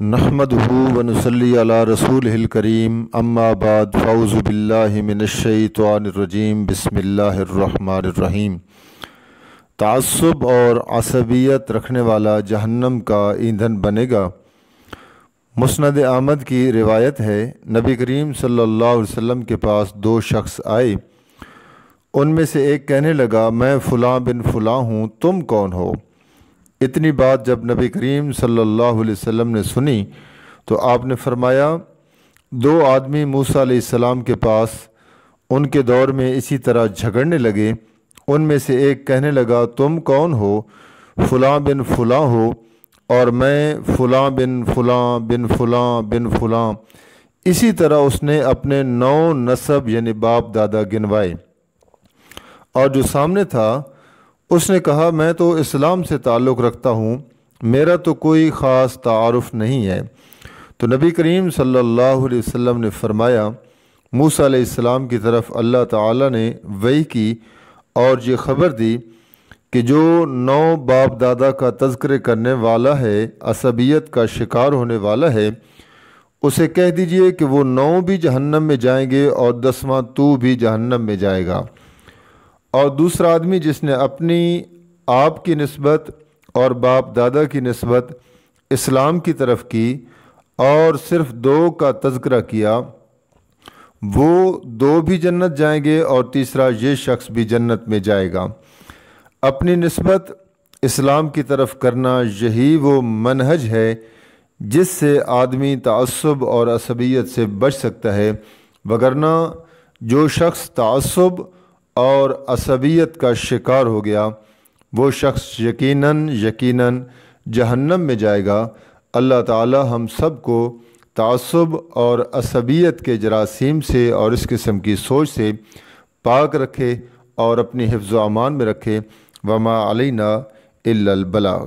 نحمدہ ونصلی علی رسولہ الکریم اما بعد فاعوذ باللہ من الشیطان الرجیم بسم اللہ الرحمن الرحیم۔ تعصب اور عصبیت رکھنے والا جہنم کا ایندھن بنے گا۔ مسند احمد کی روایت ہے، نبی کریم صلی اللہ علیہ وسلم کے پاس دو شخص آئے، ان میں سے ایک کہنے لگا میں فلاں بن فلاں ہوں، تم کون ہو؟ اتنی بات جب نبی کریم صلی اللہ علیہ وسلم نے سنی تو آپ نے فرمایا، دو آدمی موسیٰ علیہ السلام کے پاس ان کے دور میں اسی طرح جھگڑنے لگے۔ ان میں سے ایک کہنے لگا تم کون ہو؟ فلاں بن فلاں ہو، اور میں فلاں بن فلاں بن فلاں بن فلاں۔ اسی طرح اس نے اپنے 9 نسب یعنی باپ دادا گنوائے، اور جو سامنے تھا اس نے کہا میں تو اسلام سے تعلق رکھتا ہوں، میرا تو کوئی خاص تعارف نہیں ہے۔ تو نبی کریم صلی اللہ علیہ وسلم نے فرمایا، موسیٰ علیہ السلام کی طرف اللہ تعالیٰ نے وحی کی اور یہ خبر دی کہ جو 9 باپ دادا کا تذکرے کرنے والا ہے، عصبیت کا شکار ہونے والا ہے، اسے کہہ دیجئے کہ وہ 9 بھی جہنم میں جائیں گے اور 10واں تو بھی جہنم میں جائے گا۔ اور دوسرا آدمی جس نے اپنی آپ کی نسبت اور باپ دادا کی نسبت اسلام کی طرف کی اور صرف 2 کا تذکرہ کیا، وہ 2 بھی جنت جائیں گے اور تیسرا یہ شخص بھی جنت میں جائے گا۔ اپنی نسبت اسلام کی طرف کرنا یہی وہ منہج ہے جس سے آدمی تعصب اور عصبیت سے بچ سکتا ہے، وگرنہ جو شخص تعصب اور عصبیت کا شکار ہو گیا وہ شخص یقیناً جہنم میں جائے گا۔ اللہ تعالی ہم سب کو تعصب اور عصبیت کے جراثیم سے اور اس قسم کی سوچ سے پاک رکھے اور اپنی حفظ و امان میں رکھے۔ وما علینا الا البلاغ۔